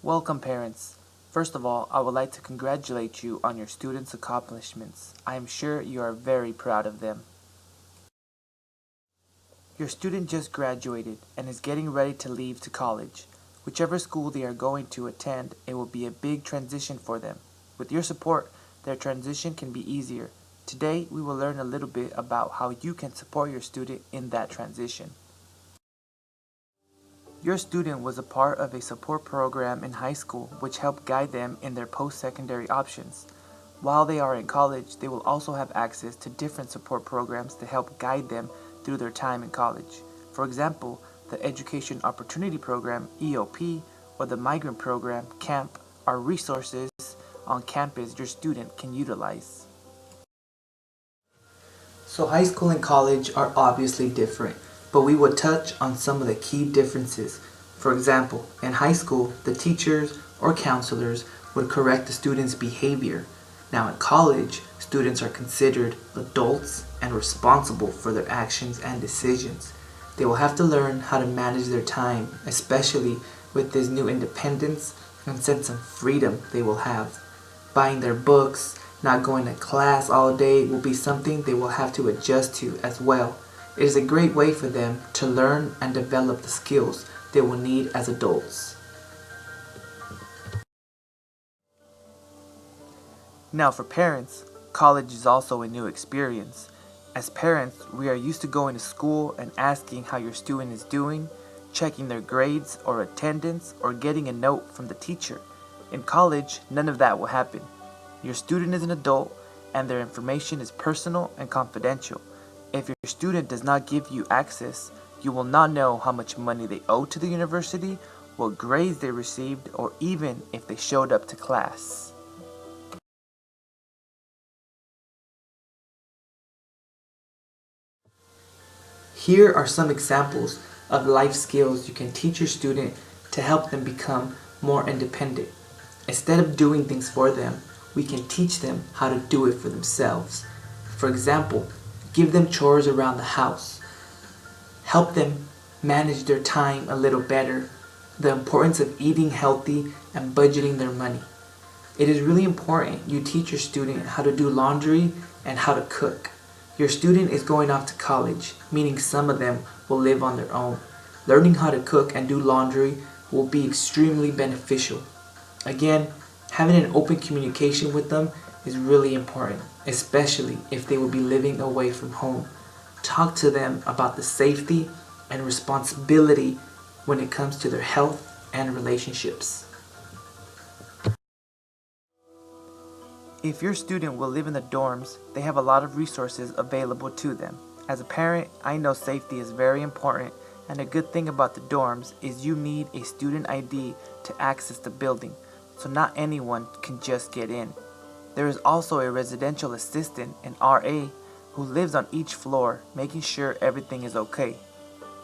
Welcome, parents. First of all, I would like to congratulate you on your students' accomplishments. I am sure you are very proud of them. Your student just graduated and is getting ready to leave to college. Whichever school they are going to attend, it will be a big transition for them. With your support, their transition can be easier. Today, we will learn a little bit about how you can support your student in that transition. Your student was a part of a support program in high school which helped guide them in their post-secondary options. While they are in college, they will also have access to different support programs to help guide them through their time in college. For example, the Education Opportunity Program, EOP, or the Migrant Program, CAMP, are resources on campus your student can utilize. So high school and college are obviously different, but we will touch on some of the key differences. For example, in high school, the teachers or counselors would correct the student's behavior. Now in college, students are considered adults and responsible for their actions and decisions. They will have to learn how to manage their time, especially with this new independence and sense of freedom they will have. Buying their books, not going to class all day will be something they will have to adjust to as well. It is a great way for them to learn and develop the skills they will need as adults. Now for parents, college is also a new experience. As parents, we are used to going to school and asking how your student is doing, checking their grades or attendance, or getting a note from the teacher. In college, none of that will happen. Your student is an adult and their information is personal and confidential. If your student does not give you access, you will not know how much money they owe to the university, what grades they received, or even if they showed up to class. Here are some examples of life skills you can teach your student to help them become more independent. Instead of doing things for them, we can teach them how to do it for themselves. For example, give them chores around the house. Help them manage their time a little better. The importance of eating healthy and budgeting their money. It is really important you teach your student how to do laundry and how to cook. Your student is going off to college, meaning some of them will live on their own. Learning how to cook and do laundry will be extremely beneficial. Again, having an open communication with them is really important, especially if they will be living away from home. Talk to them about the safety and responsibility when it comes to their health and relationships. If your student will live in the dorms, they have a lot of resources available to them. As a parent, I know safety is very important, and a good thing about the dorms is you need a student ID to access the building, so not anyone can just get in. There is also a residential assistant, an RA, who lives on each floor, making sure everything is okay.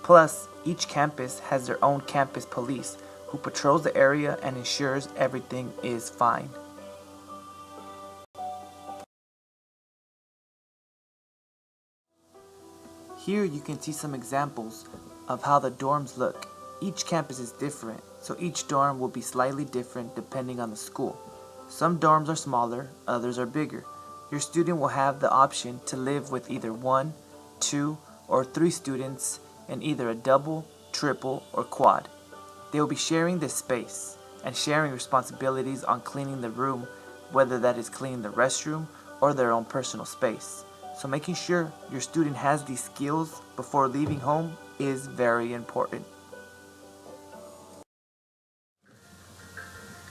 Plus, each campus has their own campus police, who patrols the area and ensures everything is fine. Here you can see some examples of how the dorms look. Each campus is different, so each dorm will be slightly different depending on the school. Some dorms are smaller, others are bigger. Your student will have the option to live with either 1, 2, or 3 students in either a double, triple, or quad. They will be sharing this space and sharing responsibilities on cleaning the room, whether that is cleaning the restroom or their own personal space. So making sure your student has these skills before leaving home is very important.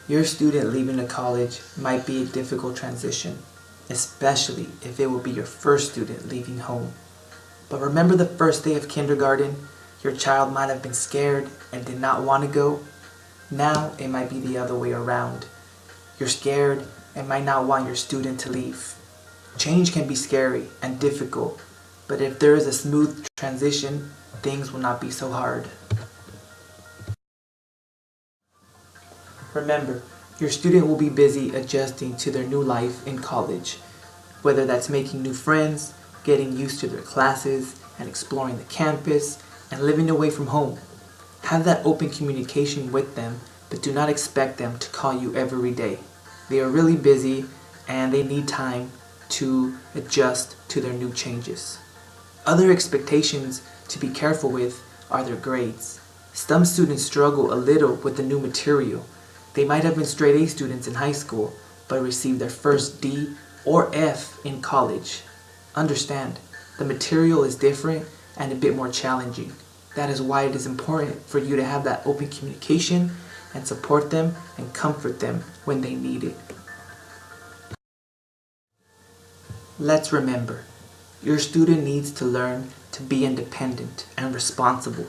Your student leaving to college might be a difficult transition, especially if it will be your first student leaving home. But remember the first day of kindergarten? Your child might have been scared and did not want to go. Now it might be the other way around. You're scared and might not want your student to leave. Change can be scary and difficult, but if there is a smooth transition, things will not be so hard. Remember, your student will be busy adjusting to their new life in college, whether that's making new friends, getting used to their classes, and exploring the campus, and living away from home. Have that open communication with them but do not expect them to call you every day. They are really busy and they need time to adjust to their new changes. Other expectations to be careful with are their grades. Some students struggle a little with the new material. They might have been straight A students in high school, but received their first D or F in college. Understand, the material is different and a bit more challenging. That is why it is important for you to have that open communication and support them and comfort them when they need it. Let's remember, your student needs to learn to be independent and responsible.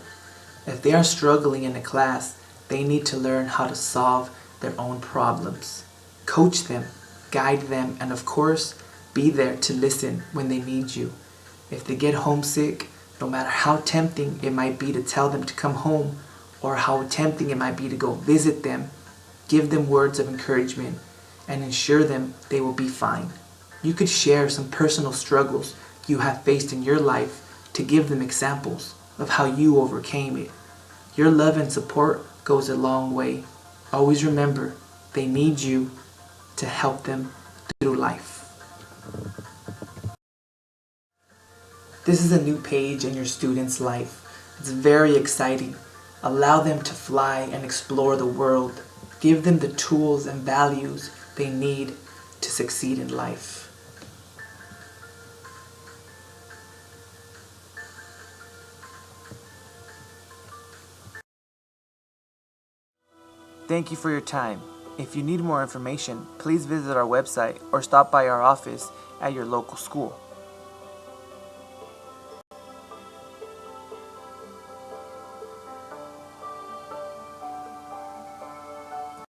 If they are struggling in a class, they need to learn how to solve their own problems. Coach them, guide them, and of course, be there to listen when they need you. If they get homesick, no matter how tempting it might be to tell them to come home, or how tempting it might be to go visit them, give them words of encouragement and ensure them they will be fine. You could share some personal struggles you have faced in your life to give them examples of how you overcame it. Your love and support goes a long way. Always remember, they need you to help them through life. This is a new page in your student's life. It's very exciting. Allow them to fly and explore the world. Give them the tools and values they need to succeed in life. Thank you for your time. If you need more information, please visit our website or stop by our office at your local school.